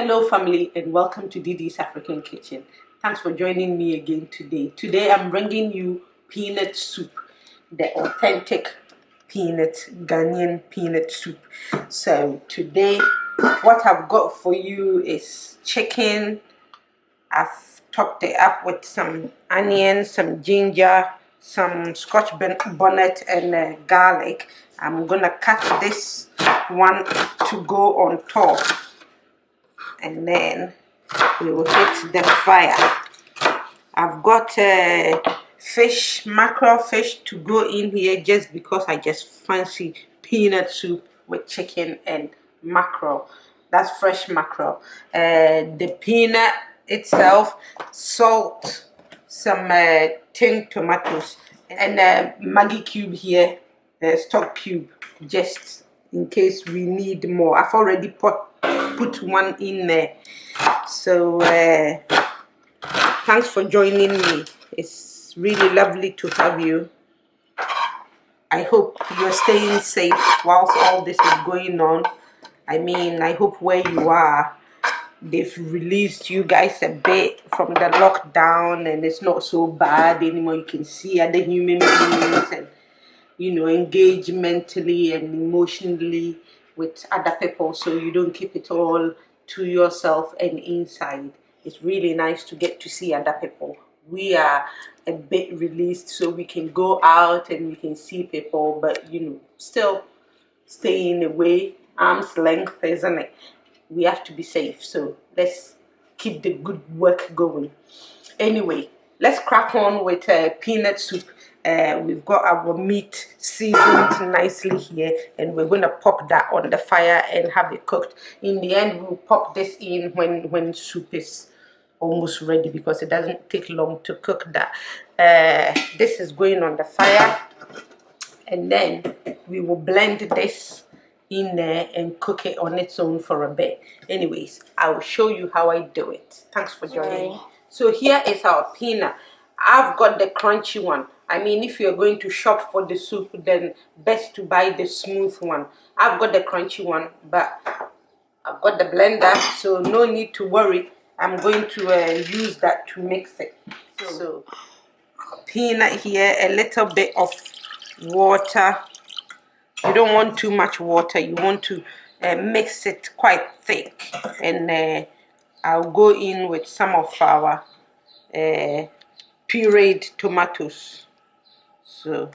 Hello family and welcome to DDs African Kitchen. Thanks for joining me again today. Today I'm bringing you peanut soup, the authentic Ghanaian peanut soup. So today what I've got for you is chicken. I've topped it up with some onions, some ginger, some Scotch bonnet and garlic. I'm gonna cut this one to go on top, and then we will hit the fire. I've got mackerel fish to go in here just because I just fancy peanut soup with chicken and mackerel. That's fresh mackerel. The peanut itself, salt, some tin tomatoes, and a Maggi cube here, stock cube, just in case we need more. I've already put one in there. So thanks for joining me. It's really lovely to have you. I hope you're staying safe whilst all this is going on. I hope where you are, they've released you guys a bit from the lockdown and it's not so bad anymore. You can see other human beings and engage mentally and emotionally with other people, so you don't keep it all to yourself and inside. It's really nice to get to see other people. We are a bit released, so we can go out and we can see people, but still staying away, arm's length, isn't it? We have to be safe, so let's keep the good work going. Anyway, let's crack on with peanut soup. We've got our meat seasoned nicely here, and we're going to pop that on the fire and have it cooked. In the end, we'll pop this in when soup is almost ready, because it doesn't take long to cook that. This is going on the fire, and then we will blend this in there and cook it on its own for a bit. Anyways, I will show you how I do it. Thanks for joining me. So here is our peanut. I've got the crunchy one. If you're going to shop for the soup, then best to buy the smooth one. I've got the crunchy one, but I've got the blender, so no need to worry. I'm going to use that to mix it. So peanut here, a little bit of water. You don't want too much water. You want to mix it quite thick. And I'll go in with some of our pureed tomatoes. So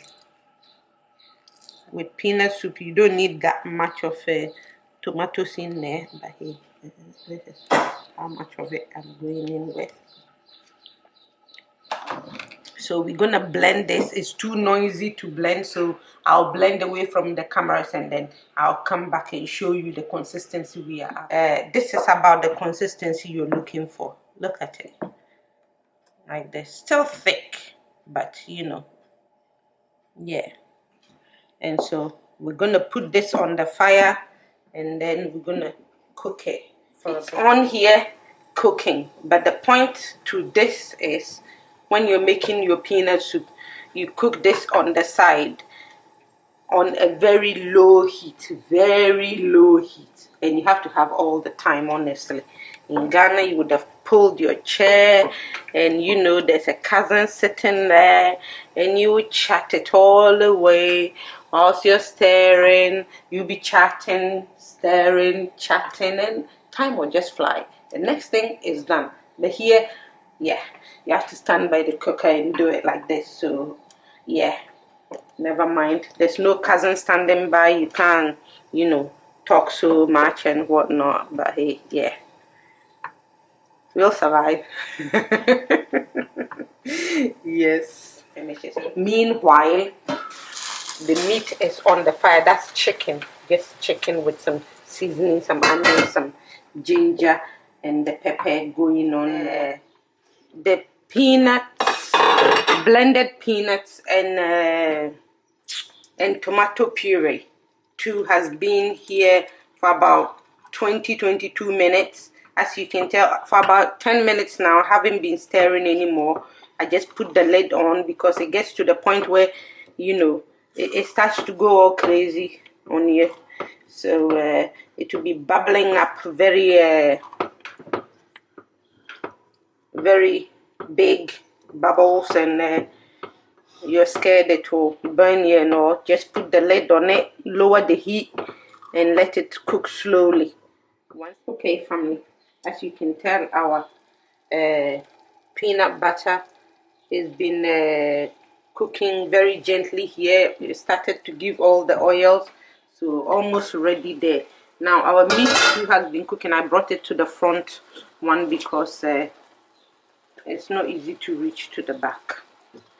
with peanut soup, you don't need that much of tomatoes in there. But hey, this is how much of it I'm going in with. So we're gonna blend this. It's too noisy to blend, so I'll blend away from the cameras and then I'll come back and show you the consistency we are at. This is about the consistency you're looking for. Look at it. Like this. Still thick, but yeah. And so we're gonna put this on the fire and then we're gonna cook it. It's on here cooking, but the point to this is, when you're making your peanut soup, you cook this on the side on a very low heat, and you have to have all the time, honestly. In Ghana, you would have pulled your chair and there's a cousin sitting there and you would chat it all the way whilst you're staring. You'll be chatting, staring, chatting, and time will just fly. The next thing is done. But here, yeah, you have to stand by the cooker and do it like this. So yeah, never mind. There's no cousin standing by. You can't, talk so much and whatnot. But hey, yeah, we'll survive. Yes. Meanwhile, the meat is on the fire. That's chicken. Just chicken with some seasoning, some onions, some ginger, and the pepper going on. The peanuts, blended peanuts and tomato puree too has been here for about 22 minutes. As you can tell, for about 10 minutes now, I haven't been stirring anymore. I just put the lid on because it gets to the point where it starts to go all crazy on here. So it will be bubbling up very very big bubbles and you're scared it will burn you and all, just put the lid on it, lower the heat, and let it cook slowly. Okay, family, as you can tell, our peanut butter has been cooking very gently here. It started to give all the oils, so almost ready there. Now our meat too has been cooking. I brought it to the front one because it's not easy to reach to the back.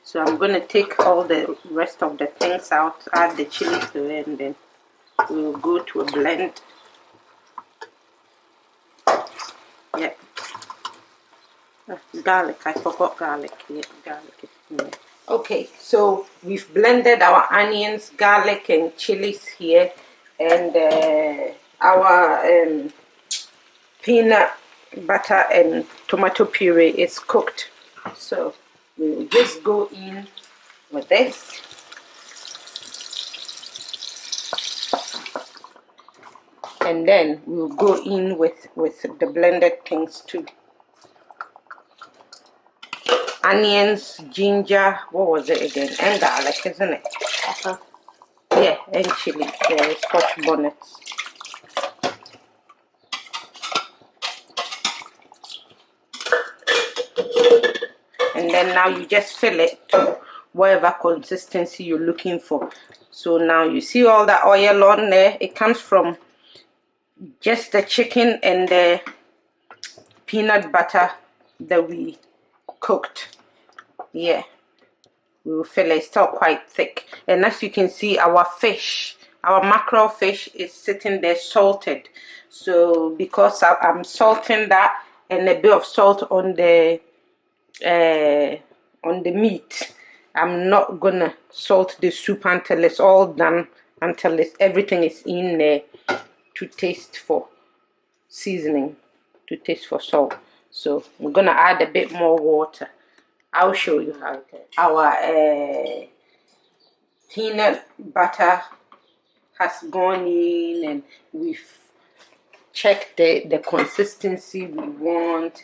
So I'm going to take all the rest of the things out, add the chili to it, and then we'll go to a blend. Yeah. Garlic, I forgot garlic. Yeah, garlic is in there. Okay, so we've blended our onions, garlic, and chilies here, and our peanut butter and tomato puree is cooked. So we'll just go in with this. And then we'll go in with the blended things too. Onions, ginger, what was it again? And garlic, isn't it? Yeah, and chili, Scotch bonnets. And then now you just fill it to whatever consistency you're looking for. So now you see all the oil on there. It comes from just the chicken and the peanut butter that we cooked. Yeah, we will fill it. It's still quite thick. And as you can see, our fish, our mackerel fish, is sitting there salted. So because I'm salting that and a bit of salt on the meat, I'm not gonna salt the soup until it's all done, until everything is in there to taste for seasoning, to taste for salt. So we're gonna add a bit more water. I'll show you how. Our peanut butter has gone in and we've checked the consistency we want.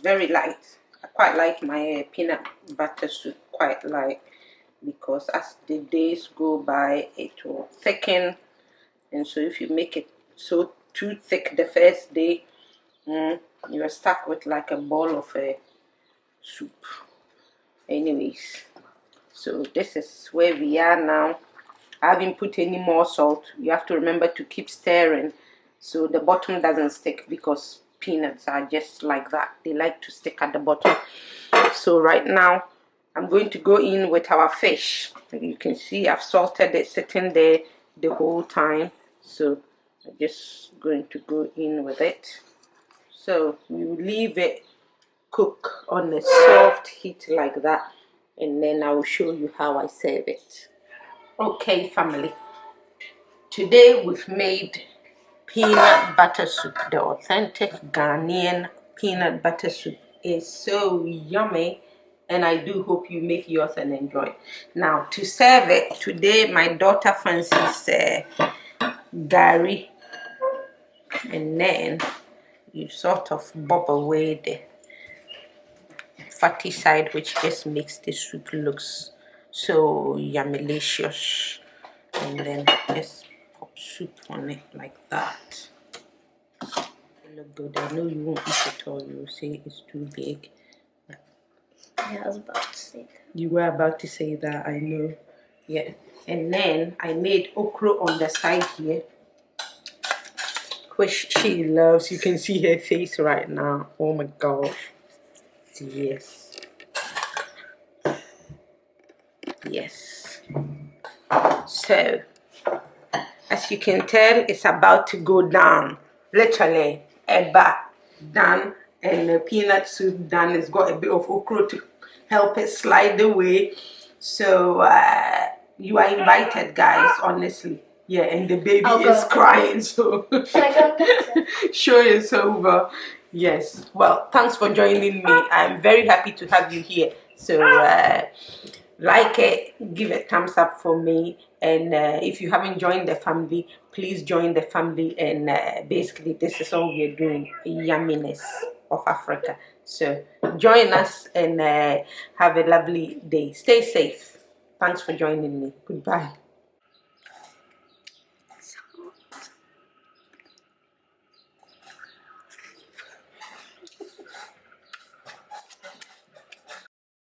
Very light. I quite like my peanut butter soup, quite light, because as the days go by it will thicken, and so if you make it so too thick the first day, you're stuck with like a bowl of soup. Anyways, so this is where we are now. I haven't put any more salt. You have to remember to keep stirring so the bottom doesn't stick, because peanuts are just like that. They like to stick at the bottom. So right now I'm going to go in with our fish. You can see I've salted it sitting there the whole time. So I'm just going to go in with it. So we will leave it cook on a soft heat like that, and then I will show you how I serve it. Okay, family, today we've made peanut butter soup. The authentic Ghanaian peanut butter soup is so yummy, and I do hope you make yours and enjoy. Now to serve it today, my daughter fancies Gari, and then you sort of bob away the fatty side, which just makes the soup looks so yummylicious. And then just pop soup on it like that. It look good. I know you won't eat it all. You will say it's too big. Yeah, I was about to say that. You were about to say that, I know. Yeah. And then I made okra on the side here, which she loves. You can see her face right now. Oh my gosh. Yes. Yes. So, as you can tell, it's about to go down. Literally, eba done, and the peanut soup done. It's got a bit of okra to help it slide away. So, you are invited, guys, honestly. Yeah, and the baby is crying, so show is over. Yes. Well, thanks for joining me. I'm very happy to have you here. So, like it, give a thumbs up for me, and if you haven't joined the family, please join the family. And basically this is all we're doing, yumminess. of Africa. So join us and have a lovely day. Stay safe. Thanks for joining me. Goodbye.